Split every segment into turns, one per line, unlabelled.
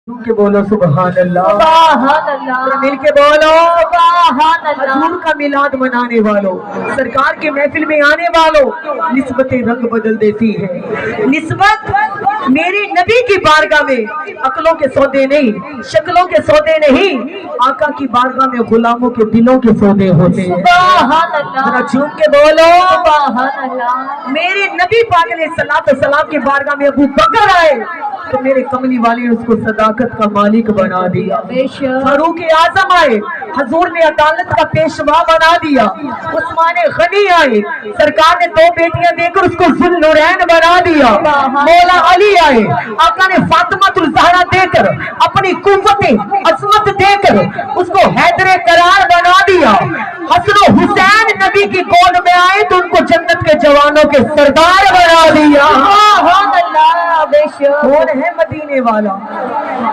के बोलो सुभान अल्लाह,
सुभान अल्लाह,
मिल के बोलो
सुभान अल्लाह।
हजूर का मिलाद मनाने वालों, सरकार के महफिल में आने वालों, निस्बतें रंग बदल देती है। निस्बत मेरे नबी की बारगाह में अकलों के सौदे नहीं, शक्लों के सौदे नहीं, आका की बारगाह में गुलामों के दिलों के सौदे होते हैं।
सुभान अल्लाह,
जरा झूम के बोलो
सुभान अल्लाह।
मेरे नबी पाक ने सलात सलाम की बारगाह में अबू बकर आए तो मेरे कमली वाले ने उसको सदाकत का मालिक बना दिया। फारूक आजम आए, हजूर ने अदालत का पेशवा बना दिया। उस्मान गनी आए, सरकार ने 2 बेटियां देकर उसको जुल्नुरैन बना दिया। मौला अली आए, आका ने फातिमातुल ज़हरा देकर अपनी कुव्वते अज़मत देकर उसको हैदरे करार बना दिया। हसन हुसैन नबी की गोद में आए तो उनको जन्नत के जवानों के सरदार बना दिया। कौन है मदीने वाला?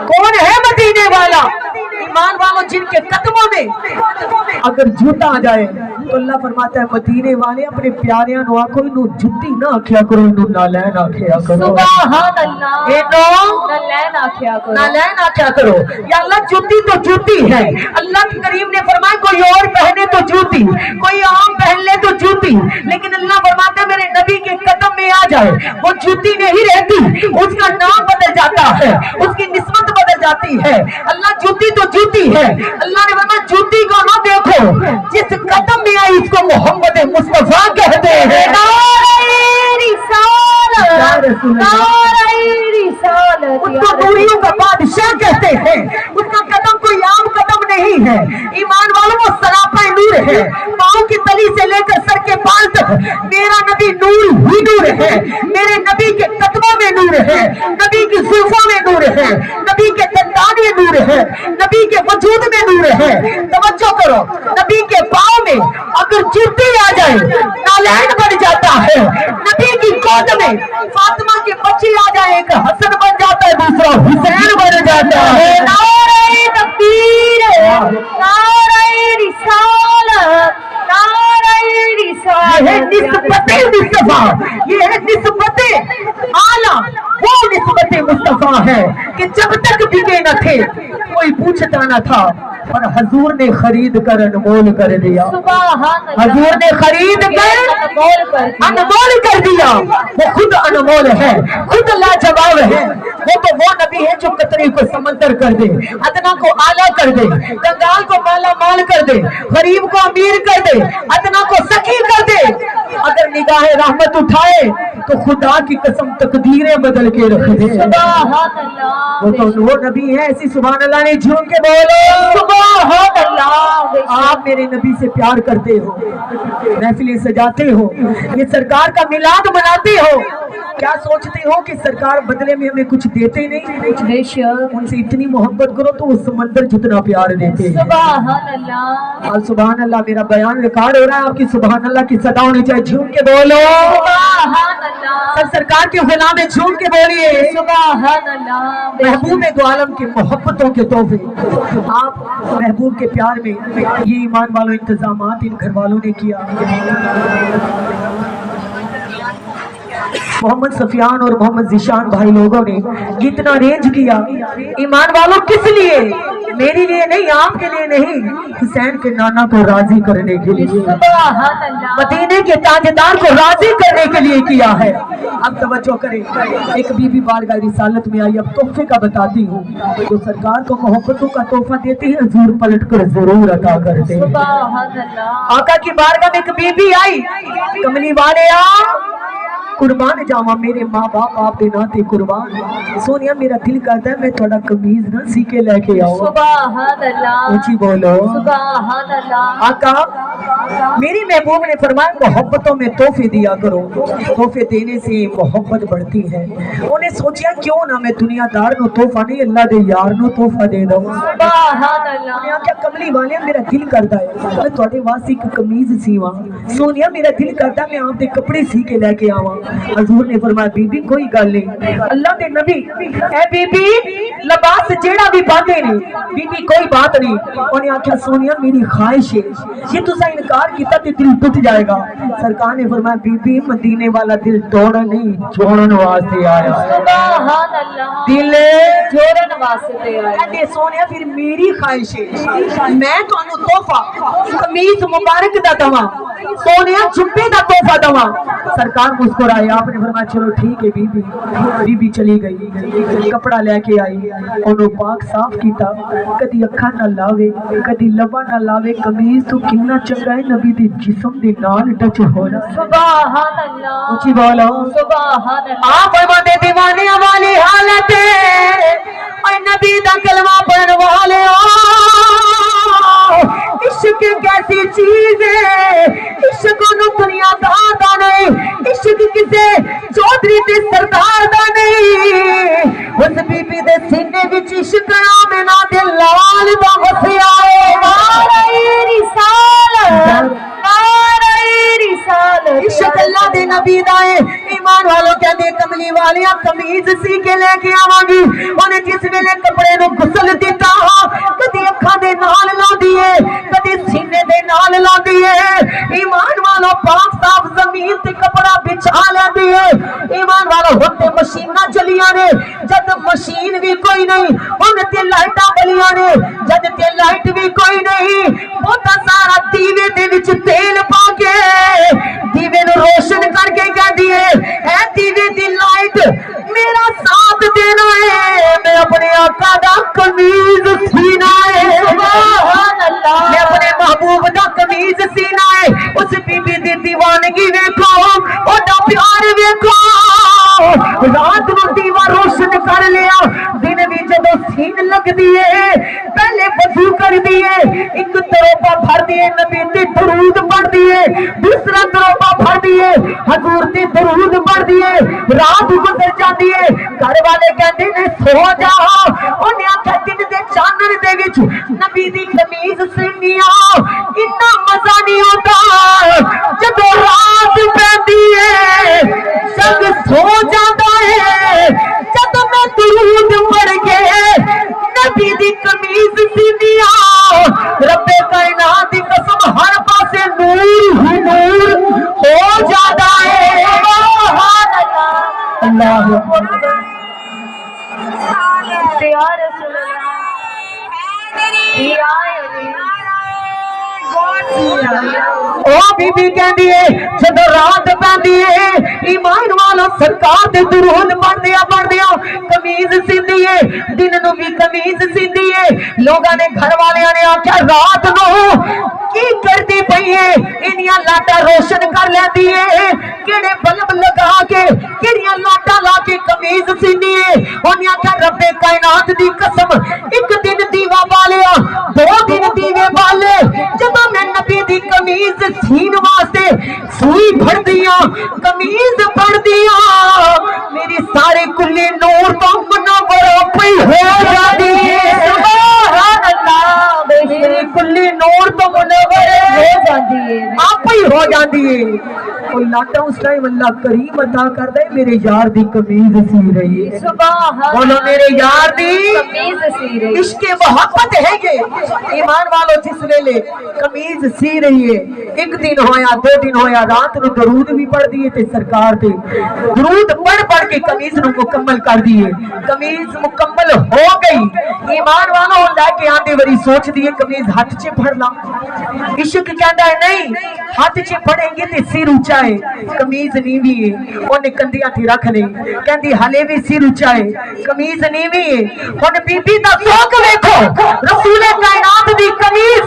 कौन है मदीने वाला? ईमान वालों जिनके कदमों में अगर जूता आ जाए तो अल्लाह फरमाता है मदीने वाले अपने प्यारियां नु आखो इनु जुत्ती ना आखिया करो, इनु नालैन आखिया करो।
सुभान अल्लाह,
इनो
नालैन आखिया करो,
नालैन आखिया करो। या अल्लाह जूती तो जूती है। अल्लाह के करीम ने फरमाया कोई और पहने तो जूती, कोई आम पहन ले तो जूती, लेकिन अल्लाह फरमाता है मेरे नबी के कदम में आ जाए वो जूती नहीं रहती, उसका नाम बदल जाता है, उसकी निस्बत बदल जाती है। अल्लाह जूती तो जूती है। अल्लाह ने फरमाया जूती को ना देखो, जिस कदम में आई इसको मोहम्मद मुस्तफा कहते हैं। उसको दूरियों का बादशाह कहते हैं। उसका कदम कोई आम कदम नहीं है। ईमान वालों वो सरापा नूर है, पाँव की तली से लेकर सर के बाल तक मेरा नबी नूर ही नूर है। मेरे नबी के कदमों में नूर है, नबी की जुल्फों में नूर है, नबी के दंदान में नूर है, नबी के वजूद में नूर है। तवज्जो करो, नबी के पाँव में अगर जूती आ जाए नालैन बन जाता है। नबी की गोद में फातिमा के बच्चे आ जाए, एक हसन बन जाता है, दूसरा हुसैन बन जाता है।
नारे तकबीर, नारे रिसालत, नारे रिसालत।
ये है निस्बते मुस्तफा, ये है निस्बते आला। वो निस्बते मुस्तफा है कि जब तक बिके न थे कोई पूछता न था, पर हजूर ने खरीद कर अनमोल कर दिया। हजूर ने खरीद कर अनमोल कर दिया। वो खुद अनमोल है, खुद लाजवाब है। वो नबी है जो कतरे को समंदर कर दे, अदना को आला कर दे, कंगाल को माला माल कर दे, गरीब को अमीर कर दे, अदना को सखी कर दे। अगर निगाह रहमत उठाए तो खुदा की कसम तकदीरें बदल के रख दे। वो तो वो नबी है। ऐसी सुभान अल्लाह ने झूम के बोलो सुभान अल्लाह। आप मेरे नबी से प्यार करते हो, महफिलें सजाते हो, ये सरकार का मिलाद मनाते हो, क्या सोचते हो कि सरकार बदले में हमें कुछ देते नहीं? उनसे इतनी मोहब्बत करो तो वो समंदर जितना प्यार देते हैं।
सुभान अल्लाह,
और सुभान अल्लाह। मेरा बयान रिकॉर्ड हो रहा है, आपकी सुभान अल्लाह की सदा होनी चाहिए। झूम के बोलो
सुभान अल्लाह,
सब सरकार के गुलाम में झूम के बोलिए
सुभान अल्लाह।
महबूब दो आलम की मोहब्बतों के तोहफे आप महबूब के प्यार में ये ईमान वालों इंतजामात इन घर वालों ने किया। मोहम्मद सफियान और मोहम्मद जिशान भाई लोगों ने कितना रेंज किया ईमान वालों, किस लिए? मेरे लिए नहीं, आपके लिए नहीं, हुसैन के नाना को राजी करने के लिए, मदीने के ताजदार को राजी करने के लिए किया है। अब तवज्जो करें, एक बीबी बारगाह रिसालत में आई। अब तोहफे का बताती हूँ, तो सरकार को मोहब्बतों का तोहफा देती है, हजूर पलट कर जरूर अता करते हैं। आका की बारगाह में एक बीबी आई, कमली वाले कुर्बान जावा मेरे माँ बाप आप दे नाते कुर्बान। सोनिया मेरा दिल करता है मैं थोड़ा कमीज ना सी के लेके आओ। ऊंची बोलो
सुभान अल्लाह।
आका मेरी महबूब ने फरमाया मोहब्बतों में तोहफे दिया करो, तोहफे देने से मोहब्बत बढ़ती है। उन्हें सोचा क्यों ना मैं दुनियादार नो तोहफा नहीं अल्लाह दे यार नो तोहफा दे दूं। क्या कमली वाले मेरा दिल करता है मैं थोड़े वास्ते एक कमीज सीवा। सोनिया मेरा दिल करता है मैं आप दे कपड़े सी के लेके आवा। हजूर ने फरमाया बीबी कोई गल नहीं, अल्लाह दे नबी ए बीबी लिबास जेड़ा भी बातें ने बीबी कोई बात नहीं उन्हें आख्या सोनिया मेरी ख्वाहिश है जे तुसा इनकार किया तो दिल टूट जाएगा। सरकार ने फरमाया बीबी मदीने वाला दिल तोड़ नहीं जोड़न वास्ते आया
सुभान अल्लाह
दिल
जोड़न वास्ते आया
कहते सोनिया फिर मेरी ख्वाहिश है मैं तुहानू तोहफा कमीज मुबारक दा दवां सोनिया जुब्बे दा तोहफा दवां। सरकार मुस्कुराए आपने फरमाया चलो ठीक है बीबी। बीबी चली गई कपड़ा लेके आई ओनू पाक साफ कीता कदी अखा ना लावे कदी लबा ना लावे कमीज तो कितना चंगा है नबी दी जिस्म दे नाल टच होना।
सुभान अल्लाह
ऊंची बोलो
सुभान अल्लाह।
आप फरमाते दीवाने वाली हालत ओए नबी दा कलमा पढ़न वाले इश्क कैसी चीज है इश्क को दुनिया दा नहीं इश्क किसे चौधरी ते सरदार दा नहीं उस बीबी दे सीने विच इश्क नाम ना दिल लाल दा वसिया है नारे रिसालत इश्क अल्लाह दे नबी दा है। ईमान वालों कहंदे कमली वालिया कमीज सी के लेके आवांगी उन्हें जिस वेले कपड़े नु गुसल दिता कदी अखां दे नाल लांदी है कदी सीने दे नाल लांदी है। ईमान वालों पाक साफ जमीन ते कपड़ा बिछा लेंदी है। ईमान वालों हुण ते मशीनां चलियां ने जद मशीन भी कोई नहीं हुण ते लाइटां बलियां ने जद ते लाइट भी कोई नहीं बहुता सारा दीवे दे विच तेल पा के दीवे नु रोशन करके कहदी है ऐ दीवे दी लाइट मेरा साथ देना है मैं अपने आका दा कमीज सीना है सुभान अल्लाह मैं अपने महबूब दा कमीज सीना है। उस बीबी दी दीवानगी वेखो ओदा प्यार वेखो रात नु दीवा रोशन कर लिया दिन भी जदों सीन लगदी है पहले वजू कर दिए एक तरोबा भर दिए नबी ते दरूद पढ़ दिए दूसरा तरोबा भर दिए हजूर ते दरूद पढ़ दिए रात गुजर जाती है घर वाले कहते ने सो जाओ उन्हें आख्या दिन दे चानन दे विच नबी दी कमीज सीनिया इतना मजा नहीं होता जदों रात पैंदी है जग सो जाता है जब मैं दरूद पढ़ के नबी दी कमीज सीनिया रब्बे कायनात दी कसम हर पासे नूर ही नूर हो जाता है सुभान अल्लाह
या रसूल अल्लाह या
ओ बीबी कहती है जब रात पैंदी है ईमान वाला सरकार दे दुरूद पढ़ दिया कमीज सींदी है दिन नु भी कमीज सींदी है। लोगों ने घर वाले ने आख्या रात नु की करती पई है इनिया लाटा रोशन कर लेती है केड़े बल्ब लगा के केड़ियां लाटा ला के कमीज सींदी है उन्हें आख्या रब्बे कायनात दी कसम एक दिन दीवा बालिया दो दिन दीवे बाले जब मैं नबी दी कमीज सीन वास्ते सुई भर दिया कमीज भर दिया मेरी सारे कुल्ले नूर तो मुनव्वर पई हो जाती है सुभान अल्लाह मेरी कुल्ली नूर तो मुनव्वर हो जाती है आप ही हो जाती है। कोई लाटा उस टाइम अल्लाह करीम अता करदा है मेरे यार दी कमीज सी रही है
सुभान
बोलो मेरे यार दी
कमीज सी रही
इश्क मोहब्बत है ये ईमान वालों जिस वेले कमीज सी रही है एक दिन होया दो दिन होया रात नु दरूद भी पढ़ दिए ते सरकार ते दरूद पढ़ के कमीज नु मुकम्मल कर दिए कमीज मुकम्मल हो गई। ईमान वालों लेके आंदे वरी सोच दिए कमीज हाथ च फड़ ला इश्क कहता है नहीं हाथ च फड़ेंगे ते सिर ऊंचा है कमीज नीवी है ओने कंधियां ते रख ली कहंदी हले भी सिर ऊंचा है कमीज नीवी है हुन बीबी दा शौक देखो रसूल कायनात दी कमीज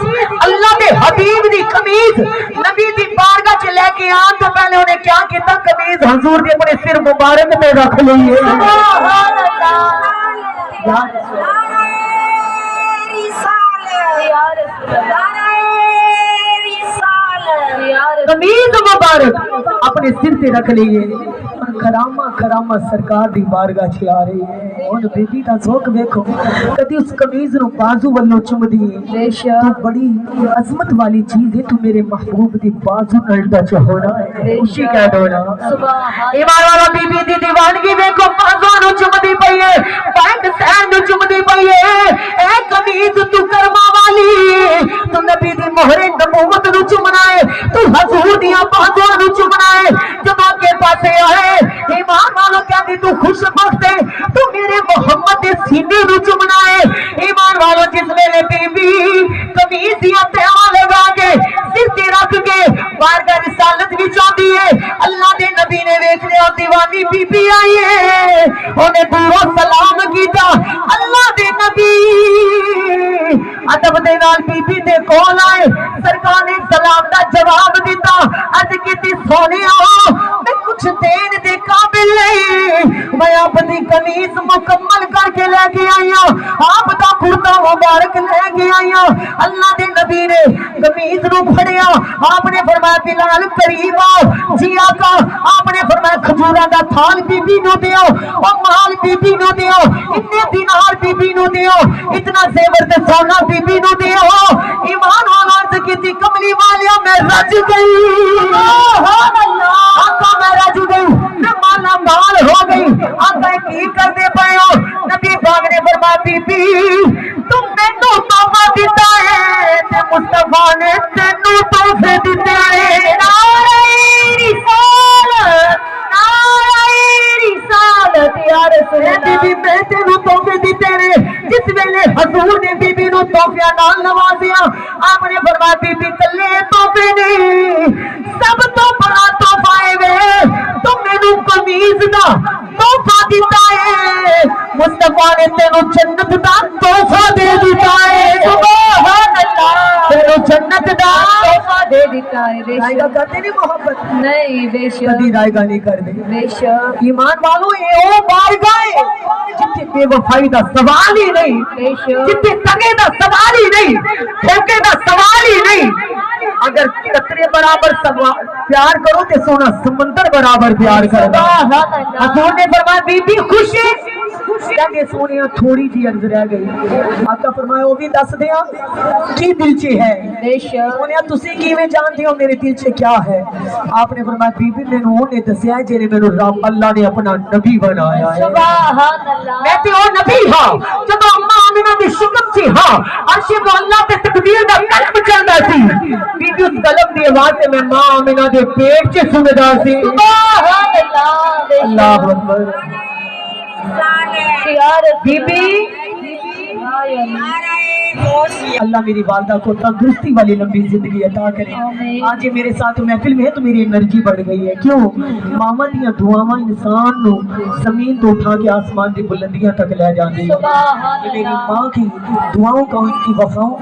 अल्लाह दे हबीब दी कमीज नबी दी बारगाह च लेके आन तो पहले उन्हें क्या किया कमीज हुजूर दे अपने सिर मुबारक में रख ली है सुभान अल्लाह कमीज मुबारक अपने सिर से रख ली है खरामा खरामा सरकार दी बारगाह च आ रही है हुण बीबी दा ज़ौक वेखो कदी उस कमीज नूं बाजू वल्लों चुमदी है
बेशक
तो बड़ी अजमत वाली चीज है तू मेरे महबूब दी बाजू नाल टच होना है खुशी कह दो ना
सुभान
ईमान वाला बीबी दी दीवानगी देखो बाजू नूं चुमदी पई है पैंट सैन नूं चुमदी पई है ए कमीज तू कर्मा वाली तू नबी दी मोहरे नबूवत नूं चुमना है तू हजूर दियां बाजू नूं चुमना है जब आगे पासे आए ईमान वालों कहती तू खुशबख्त है तू मेरे मोहम्मद दे सीने नूं चुमना है ईमान वालों जिस वेले बीबी कमीज दियां तैयां लगा के सिर ते रख के बारगाह रिसालत विच आंदी है अल्लाह दे नबी ने वेख लिया दीवानी बीबी आई है ओने दूरों सलाम कीता अल्लाह दे नबी अदब दे नाल बीबी दे कोल आए सरकार ने सलाम दा जवाब दिता अर्ज कीती सोनिया मैं कुछ देन दे काबिल नहीं मैं अपनी कमीज मुकम्मल करके लेके आई हूं आप दा कुर्ता मुबारक लेके आई हूं अल्लाह दे नबी ने कमीज नूं फड़िया आपने फरमाया बिलाल करीब आओ जी आका आपने फरमाया खजूरा दा थाल बीबी नूं दियो और माल बीबी नूं दियो इतने दिनार बीबी नूं दियो इतना जेवर ते सोना बीबी नूं दियो ईमान वाला अर्ज कीती कमली वालिया मैं रज गई सुभान अल्लाह आका मैं रज गई मैं माला माल हो गई आका की करदे पए हो नबी पाक ने फरमाया बीबी तुम मैनू तोहफा दिता है ते मुस्तफा ने तेनू तोहफे दिते हैं नारे रिसालत या रसूल अल्लाह बीबी मैं तेनू तोहफे दिते ने जिस वेले हजूर ने बीबी नू तोहफियां नाल नवाजिया आपने फरमाया बीबी कल्ले तोहफे नहीं सब तो बड़ा तोहफा है वे तुम मैनू कमीज दा तोहफा दिता है मुस्तफा ने तेनू जन्नत दा तोहफा दे दिता है सुभान अल्लाह तेनू जन्नत दा
तोहफा दे दिता है
रायगा
बेशक
करते नहीं मोहब्बत
नहीं बेशक
कभी रायगा नहीं कर दे
बेशक
ईमान वालों ये ओ बारगाह है जिथे बेवफाई दा सवाल ही नहीं
बेशक
जिथे तगे दा सवाल ही नहीं धोखे दा सवाल ही नहीं अगर कतरे बराबर प्यार करो तो सोना समंदर बराबर प्यार करो हजूर ने फरमाया बीबी खुश है कहते सोने थोड़ी जी अर्ज रह गई आका फरमाया वो भी दस दिया की दिल च है
बेशक
सोने तुसी किवें जानते हो मेरे दिल च क्या है आपने फरमाया बीबी मैनू ओने दसया है जेने मैनू रब अल्लाह ने अपना नबी बनाया है
सुभान अल्लाह
मैं ते ओ नबी हां जब अम्मा आमिना दी शुक्र सी हां अर्श को अल्लाह ते तकदीर दा कलम चलदा सी बीबी उस कलम दी आवाज से मैं मां आमिना दे पेट च सुनदा सी
सुभान अल्लाह
अल्लाहु अकबर बीबी अल्लाह मेरी वालदा को तंदुरुस्ती वाली लंबी जिंदगी अता करे आज ये मेरे साथ महफिल में है तो मेरी एनर्जी बढ़ गई है क्यों मामा दियां दुआवां इंसान नु जमीन तो उठा के आसमान की बुलंदियां तक ले जाती है मेरी मां की दुआओं का इनकी वफाओं